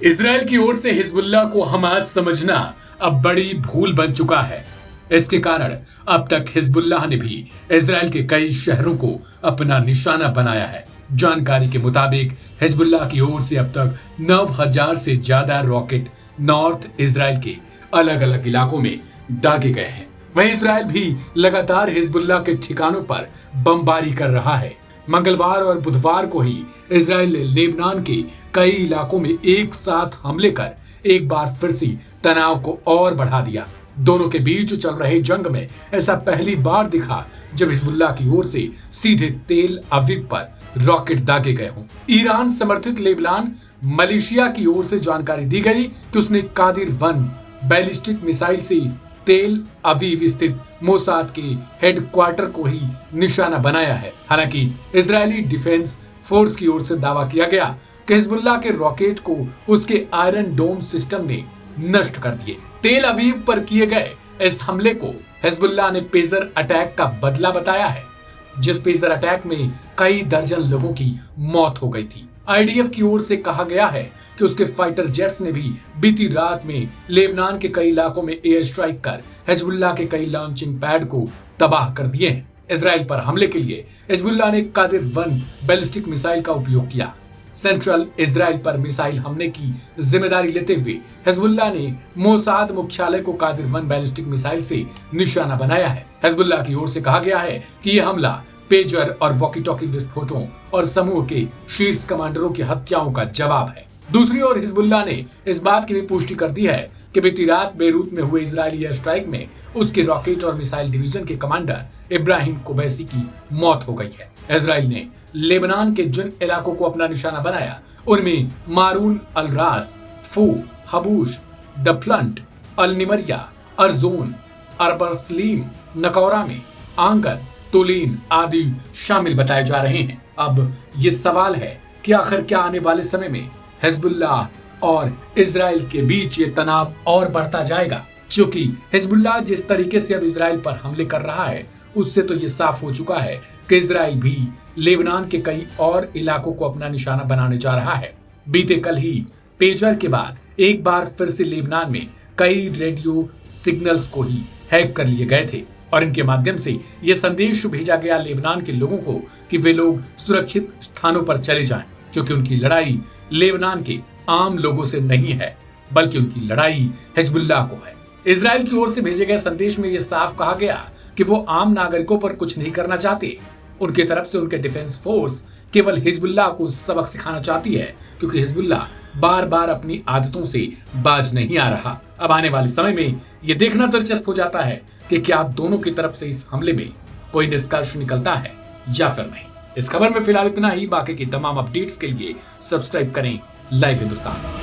Israel की ओर से Hezbollah को हमास समझना अब बड़ी भूल बन चुका है। इसके कारण अब तक हिजबुल्लाह ने भी इजराइल के कई शहरों को अपना निशाना बनाया है। जानकारी के मुताबिक हिजबुल्लाह की ओर से अब तक 9,000 से ज्यादा रॉकेट नॉर्थ इजराइल के अलग अलग इलाकों में दागे गए हैं। वहीं इजराइल भी लगातार हिजबुल्लाह के ठिकानों पर बमबारी कर रहा है। मंगलवार और बुधवार को ही इजराइल ने लेबनान के कई इलाकों में एक साथ हमले कर एक बार फिर से तनाव को और बढ़ा दिया। दोनों के बीच चल रहे जंग में ऐसा पहली बार दिखा जब हिजबुल्लाह की ओर से सीधे तेल अवीव पर रॉकेट दागे गए हों। ईरान समर्थित लेबनान मलेशिया की ओर से जानकारी दी गई कि उसने कादिर-1 बैलिस्टिक मिसाइल से तेल अवीव स्थित मोसाद के हेडक्वार्टर को ही निशाना बनाया है। हालांकि इजरायली डिफेंस फोर्स की ओर से दावा किया गया कि हिजबुल्लाह के रॉकेट को उसके आयरन डोम सिस्टम ने नष्ट कर दिए। तेल अवीव पर किए गए इस हमले को हिजबुल्लाह ने पेजर अटैक का बदला बताया है, जिस पेजर अटैक में कई दर्जन लोगों की मौत हो गई थी। आईडीएफ की ओर से कहा गया है कि उसके फाइटर जेट्स ने भी बीती रात में लेबनान के कई इलाकों में एयर स्ट्राइक कर हिजबुल्लाह के कई लॉन्चिंग पैड को तबाह कर दिए हैं। इजराइल पर हमले के लिए हिजबुल्लाह ने कादिर-1 बैलिस्टिक मिसाइल का उपयोग किया। सेंट्रल इजराइल पर मिसाइल हमले की जिम्मेदारी लेते हुए हिजबुल्लाह ने मोसाद मुख्यालय को कादिर-1 बैलिस्टिक मिसाइल से निशाना बनाया है। हिजबुल्लाह की ओर से कहा गया है कि यह हमला पेजर और वॉकी टॉकी विस्फोटों और समूह के शीर्ष कमांडरों की हत्याओं का जवाब है। दूसरी ओर हिजबुल्लाह ने इस बात की भी पुष्टि कर दी है कि बीती रात बेरूत में हुए इजरायली एयर स्ट्राइक में उसके रॉकेट और मिसाइल डिवीजन के कमांडर इब्राहिम कुबैसी की मौत हो गई है। इजराइल ने लेबनान के जिन इलाकों को अपना निशाना बनाया उनमें मारून अल रास, फू, हबूश, डफलंट, अल निमरिया, अर्जोन, अरबसलीम, नकौरा में आंगर, तुलीन आदि शामिल बताए जा रहे हैं। अब ये सवाल है कि आखिर क्या आने वाले समय में हिजबुल्लाह और इजराइल के बीच ये तनाव और बढ़ता जाएगा, क्योंकि हिजबुल्लाह जिस तरीके से अब इजराइल पर हमले कर रहा है उससे तो ये साफ हो चुका है कि इजराइल भी लेबनान के कई और इलाकों को अपना निशाना बनाने जा रहा है। बीते कल ही पेजर के बाद एक बार फिर से लेबनान में कई रेडियो सिग्नल्स को ही हैक कर लिए गए थे और इनके माध्यम से यह संदेश भेजा गया लेबनान के लोगों को कि वे लोग सुरक्षित स्थानों पर चले जाएं, क्योंकि उनकी लड़ाई लेबनान के आम लोगों से नहीं है बल्कि उनकी लड़ाई हिजबुल्लाह को है। इजराइल की ओर से भेजे गए संदेश में यह साफ कहा गया कि वो आम नागरिकों पर कुछ नहीं करना चाहते। उनकी तरफ से उनके डिफेंस फोर्स केवल हिजबुल्लाह को सबक सिखाना चाहती है, क्योंकि हिजबुल्लाह बार बार अपनी आदतों से बाज नहीं आ रहा। अब आने वाले समय में यह देखना दिलचस्प हो जाता है कि क्या दोनों की तरफ से इस हमले में कोई निष्कर्ष निकलता है या फिर नहीं। इस खबर में फिलहाल इतना ही। बाकी की तमाम अपडेट्स के लिए सब्सक्राइब करें लाइव हिंदुस्तान।